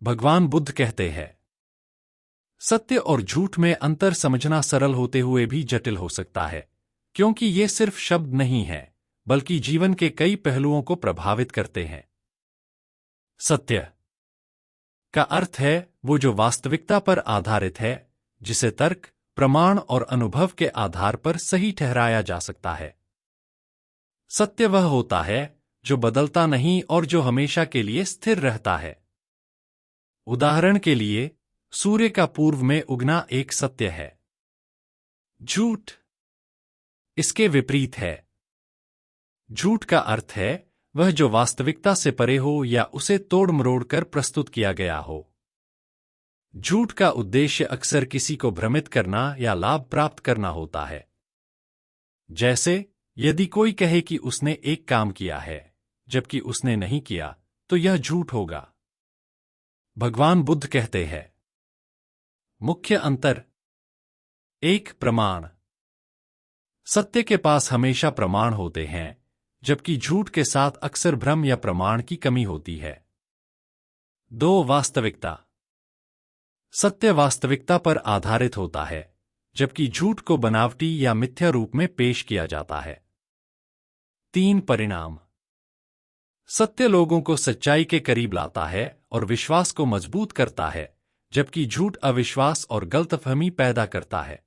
भगवान बुद्ध कहते हैं, सत्य और झूठ में अंतर समझना सरल होते हुए भी जटिल हो सकता है, क्योंकि ये सिर्फ शब्द नहीं है, बल्कि जीवन के कई पहलुओं को प्रभावित करते हैं। सत्य का अर्थ है वो जो वास्तविकता पर आधारित है, जिसे तर्क, प्रमाण और अनुभव के आधार पर सही ठहराया जा सकता है। सत्य वह होता है जो बदलता नहीं और जो हमेशा के लिए स्थिर रहता है। उदाहरण के लिए, सूर्य का पूर्व में उगना एक सत्य है। झूठ इसके विपरीत है। झूठ का अर्थ है वह जो वास्तविकता से परे हो या उसे तोड़ मरोड़ कर प्रस्तुत किया गया हो। झूठ का उद्देश्य अक्सर किसी को भ्रमित करना या लाभ प्राप्त करना होता है। जैसे, यदि कोई कहे कि उसने एक काम किया है, जबकि उसने नहीं किया, तो यह झूठ होगा। भगवान बुद्ध कहते हैं, मुख्य अंतर। 1. प्रमाण। सत्य के पास हमेशा प्रमाण होते हैं, जबकि झूठ के साथ अक्सर भ्रम या प्रमाण की कमी होती है। 2. वास्तविकता। सत्य वास्तविकता पर आधारित होता है, जबकि झूठ को बनावटी या मिथ्या रूप में पेश किया जाता है। 3. परिणाम। सत्य लोगों को सच्चाई के करीब लाता है और विश्वास को मजबूत करता है, जबकि झूठ अविश्वास और गलतफहमी पैदा करता है।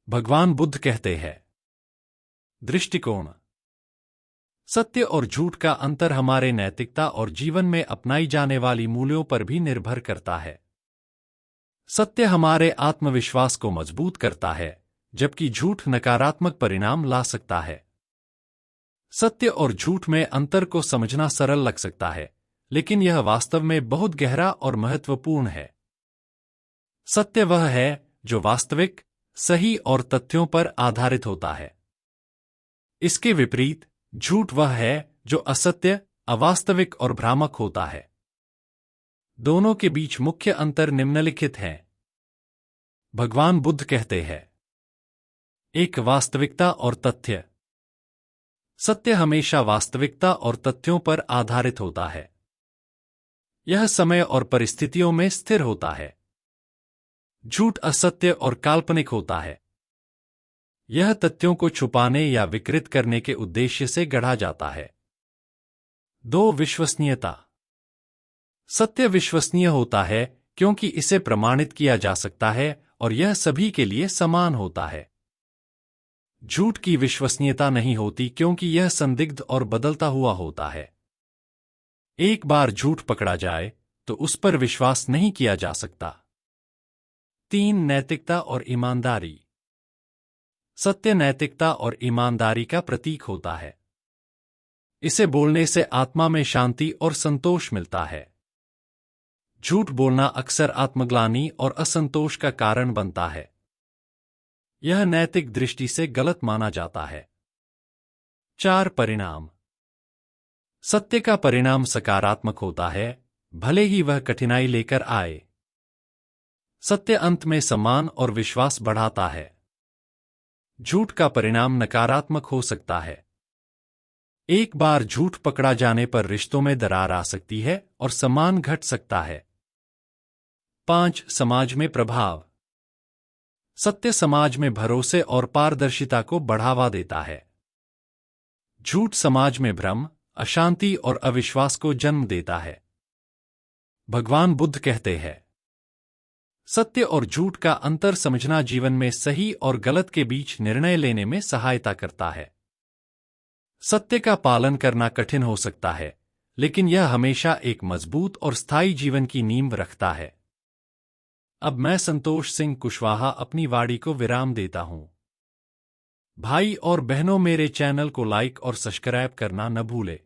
भगवान बुद्ध कहते हैं, दृष्टिकोण। सत्य और झूठ का अंतर हमारे नैतिकता और जीवन में अपनाई जाने वाली मूल्यों पर भी निर्भर करता है। सत्य हमारे आत्मविश्वास को मजबूत करता है, जबकि झूठ नकारात्मक परिणाम ला सकता है। सत्य और झूठ में अंतर को समझना सरल लग सकता है, लेकिन यह वास्तव में बहुत गहरा और महत्वपूर्ण है। सत्य वह है जो वास्तविक, सही और तथ्यों पर आधारित होता है। इसके विपरीत, झूठ वह है जो असत्य, अवास्तविक और भ्रामक होता है। दोनों के बीच मुख्य अंतर निम्नलिखित है। भगवान बुद्ध कहते हैं, 1. वास्तविकता और तथ्य। सत्य हमेशा वास्तविकता और तथ्यों पर आधारित होता है। यह समय और परिस्थितियों में स्थिर होता है। झूठ असत्य और काल्पनिक होता है। यह तथ्यों को छुपाने या विकृत करने के उद्देश्य से गढ़ा जाता है। 2. विश्वसनीयता। सत्य विश्वसनीय होता है क्योंकि इसे प्रमाणित किया जा सकता है और यह सभी के लिए समान होता है। झूठ की विश्वसनीयता नहीं होती क्योंकि यह संदिग्ध और बदलता हुआ होता है। एक बार झूठ पकड़ा जाए तो उस पर विश्वास नहीं किया जा सकता। 3. नैतिकता और ईमानदारी। सत्य नैतिकता और ईमानदारी का प्रतीक होता है। इसे बोलने से आत्मा में शांति और संतोष मिलता है। झूठ बोलना अक्सर आत्मग्लानि और असंतोष का कारण बनता है। यह नैतिक दृष्टि से गलत माना जाता है। 4. परिणाम। सत्य का परिणाम सकारात्मक होता है, भले ही वह कठिनाई लेकर आए। सत्य अंत में सम्मान और विश्वास बढ़ाता है। झूठ का परिणाम नकारात्मक हो सकता है। एक बार झूठ पकड़ा जाने पर रिश्तों में दरार आ सकती है और सम्मान घट सकता है। 5. समाज में प्रभाव। सत्य समाज में भरोसे और पारदर्शिता को बढ़ावा देता है। झूठ समाज में भ्रम, अशांति और अविश्वास को जन्म देता है। भगवान बुद्ध कहते हैं, सत्य और झूठ का अंतर समझना जीवन में सही और गलत के बीच निर्णय लेने में सहायता करता है। सत्य का पालन करना कठिन हो सकता है, लेकिन यह हमेशा एक मजबूत और स्थायी जीवन की नींव रखता है। अब मैं संतोष सिंह कुशवाहा अपनी वाणी को विराम देता हूं। भाई और बहनों, मेरे चैनल को लाइक और सब्सक्राइब करना न भूलें।